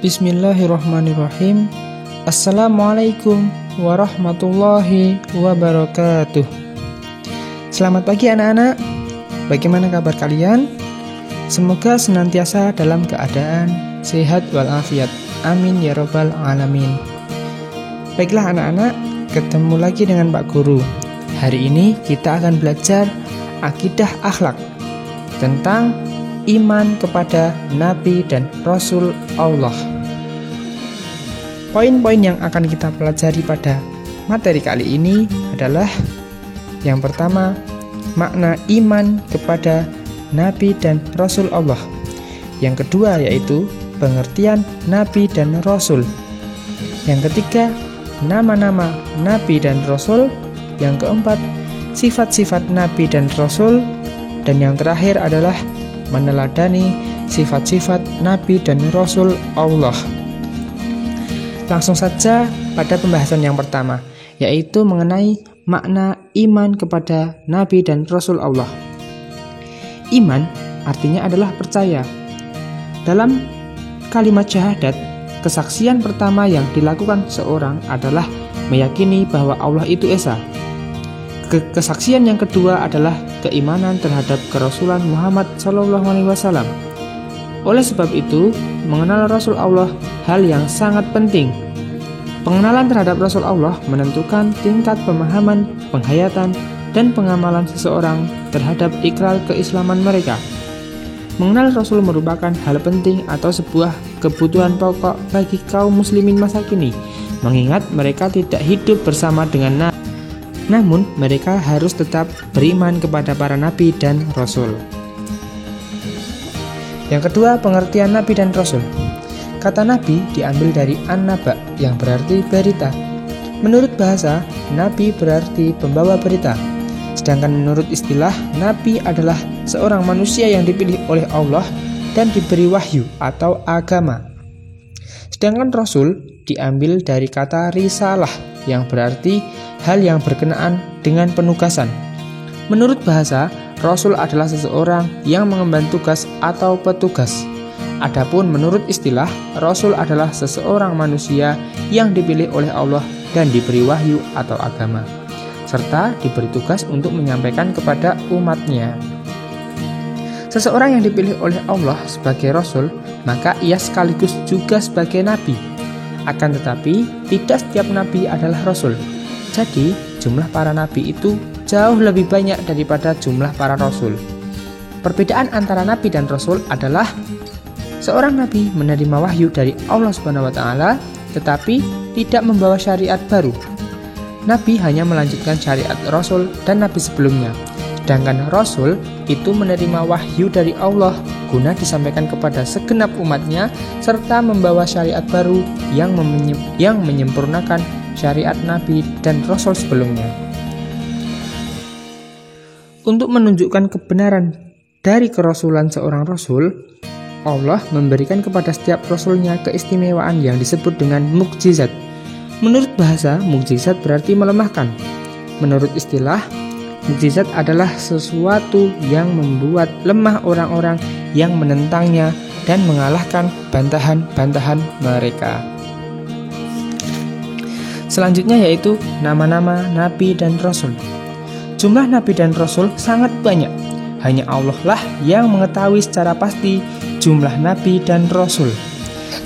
Bismillahirrahmanirrahim. Assalamualaikum warahmatullahi wabarakatuh. Selamat pagi anak-anak. Bagaimana kabar kalian? Semoga senantiasa dalam keadaan sehat walafiat. Amin ya robbal alamin. Baiklah anak-anak, ketemu lagi dengan Pak Guru. Hari ini kita akan belajar akidah akhlak tentang iman kepada Nabi dan Rasul Allah. Poin-poin yang akan kita pelajari pada materi kali ini adalah yang pertama, makna iman kepada Nabi dan Rasul Allah. Yang kedua yaitu pengertian Nabi dan Rasul. Yang ketiga, nama-nama Nabi dan Rasul. Yang keempat, sifat-sifat Nabi dan Rasul. Dan yang terakhir adalah meneladani sifat-sifat Nabi dan Rasul Allah. Langsung saja pada pembahasan yang pertama, yaitu mengenai makna iman kepada Nabi dan Rasul Allah. Iman artinya adalah percaya. Dalam kalimat syahadat, kesaksian pertama yang dilakukan seorang adalah meyakini bahwa Allah itu esa. Kesaksian yang kedua adalah keimanan terhadap kerasulan Muhammad SAW. Oleh sebab itu, mengenal Rasul Allah hal yang sangat penting. Pengenalan terhadap Rasul Allah menentukan tingkat pemahaman, penghayatan, dan pengamalan seseorang terhadap ikrar keislaman mereka. Mengenal Rasul merupakan hal penting atau sebuah kebutuhan pokok bagi kaum muslimin masa kini, mengingat mereka tidak hidup bersama dengan Nabi. Namun, mereka harus tetap beriman kepada para nabi dan rasul. Yang kedua, pengertian nabi dan rasul. Kata nabi diambil dari an-naba yang berarti berita. Menurut bahasa, nabi berarti pembawa berita. Sedangkan menurut istilah, nabi adalah seorang manusia yang dipilih oleh Allah dan diberi wahyu atau agama. Sedangkan rasul diambil dari kata risalah yang berarti hal yang berkenaan dengan penugasan. Menurut bahasa, rasul adalah seseorang yang mengemban tugas atau petugas. Adapun menurut istilah, rasul adalah seseorang manusia yang dipilih oleh Allah dan diberi wahyu atau agama, serta diberi tugas untuk menyampaikan kepada umatnya. Seseorang yang dipilih oleh Allah sebagai rasul, maka ia sekaligus juga sebagai nabi. Akan tetapi, tidak setiap nabi adalah rasul. Jadi, jumlah para nabi itu jauh lebih banyak daripada jumlah para rasul. Perbedaan antara nabi dan rasul adalah seorang nabi menerima wahyu dari Allah SWT, tetapi tidak membawa syariat baru. Nabi hanya melanjutkan syariat rasul dan nabi sebelumnya. Sedangkan rasul itu menerima wahyu dari Allah guna disampaikan kepada segenap umatnya serta membawa syariat baru yang menyempurnakan syariat nabi dan rasul sebelumnya. Untuk menunjukkan kebenaran dari kerasulan seorang rasul, Allah memberikan kepada setiap rasulnya keistimewaan yang disebut dengan mukjizat. Menurut bahasa, mukjizat berarti melemahkan. Menurut istilah, mukjizat adalah sesuatu yang membuat lemah orang-orang yang menentangnya dan mengalahkan bantahan-bantahan mereka. Selanjutnya yaitu nama-nama nabi dan rasul. Jumlah nabi dan rasul sangat banyak. Hanya Allah lah yang mengetahui secara pasti jumlah nabi dan rasul.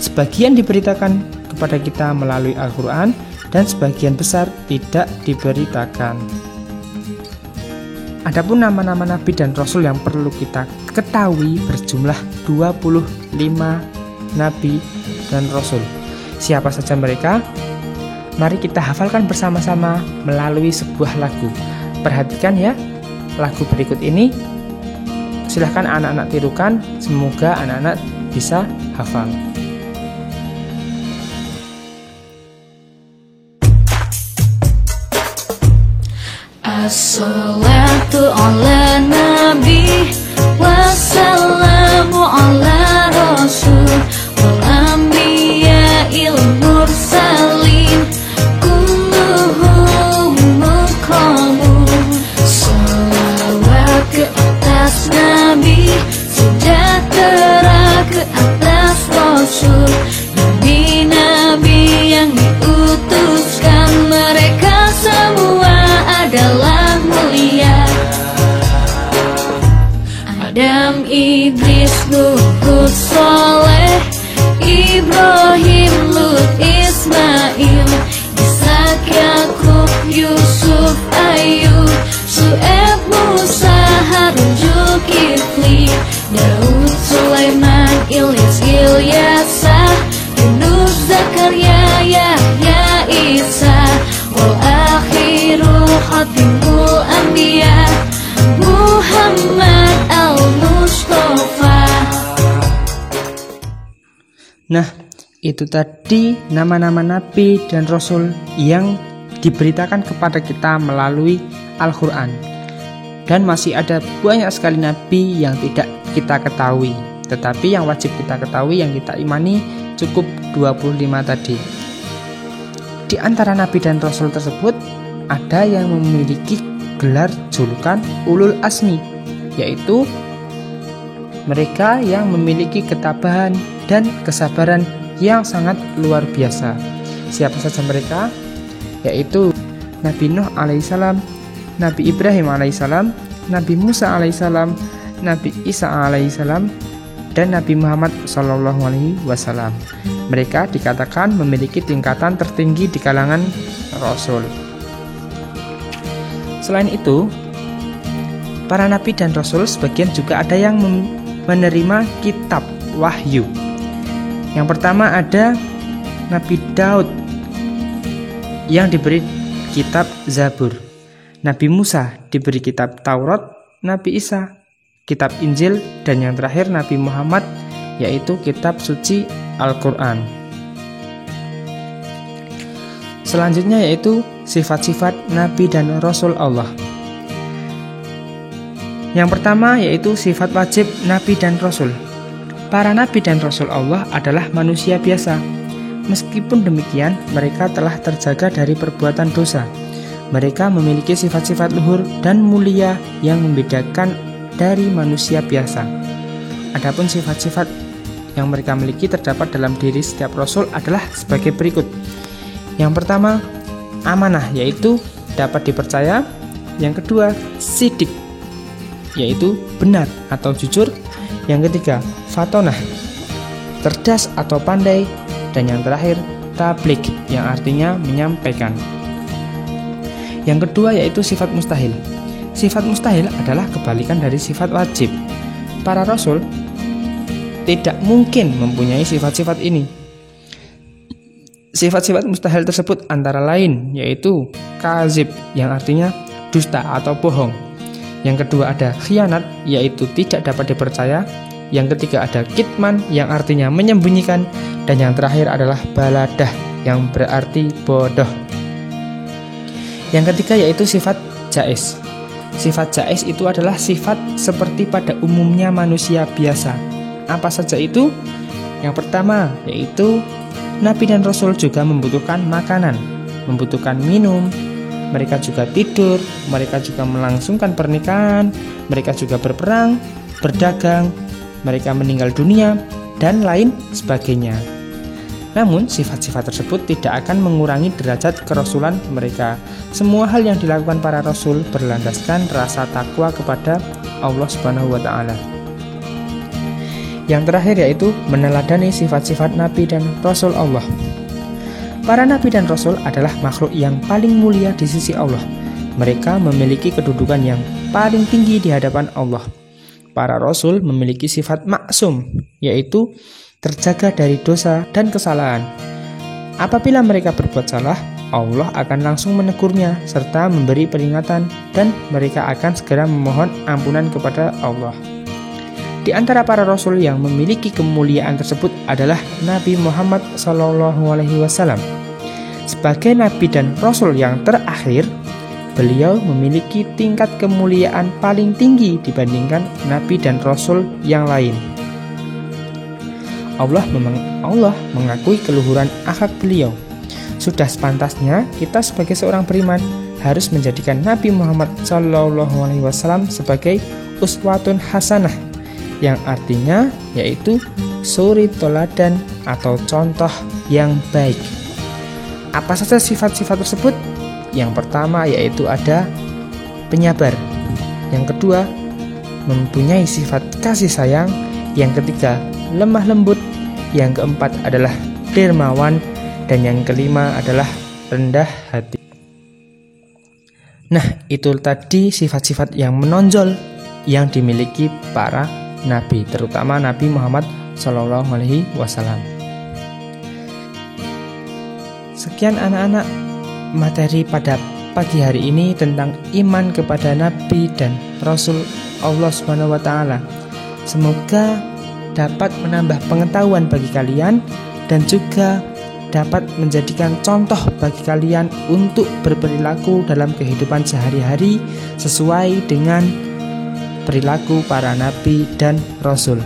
Sebagian diberitakan kepada kita melalui Al-Quran dan sebagian besar tidak diberitakan. Adapun nama-nama nabi dan rasul yang perlu kita ketahui berjumlah 25 nabi dan rasul. Siapa saja mereka? Mari kita hafalkan bersama-sama melalui sebuah lagu. Perhatikan ya, lagu berikut ini. Silahkan anak-anak tirukan, semoga anak-anak bisa hafal. As-salatu ala nabi wassalamu ala rasul wal anbiya'il mursalin kulluhum muqamun. Salawat ke atas nabi, sejahtera ke atas rasul yang Itu tadi nama-nama nabi dan rasul yang diberitakan kepada kita melalui Al-Quran. Dan masih ada banyak sekali nabi yang tidak kita ketahui, tetapi yang wajib kita ketahui, yang kita imani cukup 25 tadi. Di antara nabi dan rasul tersebut ada yang memiliki gelar julukan ulul asmi, yaitu mereka yang memiliki ketabahan dan kesabaran yang sangat luar biasa. Siapa saja mereka? Yaitu Nabi Nuh alaihissalam, Nabi Ibrahim alaihissalam, Nabi Musa alaihissalam, Nabi Isa alaihissalam, dan Nabi Muhammad sallallahu alaihi wasallam. Mereka dikatakan memiliki tingkatan tertinggi di kalangan rasul. Selain itu, para nabi dan rasul sebagian juga ada yang menerima kitab wahyu. Yang pertama ada Nabi Daud yang diberi kitab Zabur, Nabi Musa diberi kitab Taurat, Nabi Isa kitab Injil, dan yang terakhir Nabi Muhammad yaitu kitab suci Al-Quran. Selanjutnya yaitu sifat-sifat Nabi dan Rasul Allah. Yang pertama yaitu sifat wajib Nabi dan Rasul. Para Nabi dan Rasul Allah adalah manusia biasa. Meskipun demikian, mereka telah terjaga dari perbuatan dosa. Mereka memiliki sifat-sifat luhur dan mulia yang membedakan dari manusia biasa. Adapun sifat-sifat yang mereka miliki terdapat dalam diri setiap Rasul adalah sebagai berikut. Yang pertama, amanah, yaitu dapat dipercaya. Yang kedua, sidik, yaitu benar atau jujur. Yang ketiga, fatonah, cerdas atau pandai. Dan yang terakhir, tablik, yang artinya menyampaikan. Yang kedua yaitu sifat mustahil. Sifat mustahil adalah kebalikan dari sifat wajib. Para rasul tidak mungkin mempunyai sifat-sifat ini. Sifat-sifat mustahil tersebut antara lain yaitu kazib, yang artinya dusta atau bohong. Yang kedua ada khianat, yaitu tidak dapat dipercaya. Yang ketiga ada kitman, yang artinya menyembunyikan. Dan yang terakhir adalah baladah, yang berarti bodoh. Yang ketiga yaitu sifat jaiz. Sifat jaiz itu adalah sifat seperti pada umumnya manusia biasa. Apa saja itu? Yang pertama yaitu Nabi dan Rasul juga membutuhkan makanan, membutuhkan minum. Mereka juga tidur, mereka juga melangsungkan pernikahan, mereka juga berperang, berdagang, mereka meninggal dunia, dan lain sebagainya. Namun sifat-sifat tersebut tidak akan mengurangi derajat kerasulan mereka. Semua hal yang dilakukan para rasul berlandaskan rasa takwa kepada Allah Subhanahu wa Ta'ala. Yang terakhir yaitu meneladani sifat-sifat Nabi dan Rasul Allah. Para Nabi dan Rasul adalah makhluk yang paling mulia di sisi Allah. Mereka memiliki kedudukan yang paling tinggi di hadapan Allah. Para Rasul memiliki sifat maksum, yaitu terjaga dari dosa dan kesalahan. Apabila mereka berbuat salah, Allah akan langsung menegurnya serta memberi peringatan, dan mereka akan segera memohon ampunan kepada Allah. Di antara para rasul yang memiliki kemuliaan tersebut adalah Nabi Muhammad SAW. Sebagai nabi dan rasul yang terakhir, beliau memiliki tingkat kemuliaan paling tinggi dibandingkan nabi dan rasul yang lain. Allah mengakui keluhuran akhlak beliau. Sudah sepantasnya kita sebagai seorang beriman harus menjadikan Nabi Muhammad SAW sebagai uswatun hasanah, yang artinya yaitu suri toladan atau contoh yang baik. Apa saja sifat-sifat tersebut? Yang pertama yaitu ada penyabar. Yang kedua, mempunyai sifat kasih sayang. Yang ketiga, lemah lembut. Yang keempat adalah dermawan. Dan yang kelima adalah rendah hati. Nah, itu tadi sifat-sifat yang menonjol yang dimiliki para nabi, terutama Nabi Muhammad SAW. Sekian anak-anak materi pada pagi hari ini tentang iman kepada Nabi dan Rasul Allah Subhanahu wa Ta'ala. Semoga dapat menambah pengetahuan bagi kalian dan juga dapat menjadikan contoh bagi kalian untuk berperilaku dalam kehidupan sehari-hari sesuai dengan perilaku para nabi dan rasul.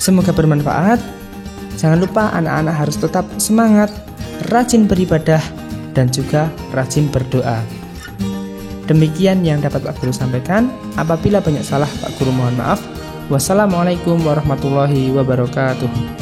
Semoga bermanfaat. Jangan lupa anak-anak harus tetap semangat, rajin beribadah, dan juga rajin berdoa. Demikian yang dapat Pak Guru sampaikan. Apabila banyak salah, Pak Guru mohon maaf. Wassalamualaikum warahmatullahi wabarakatuh.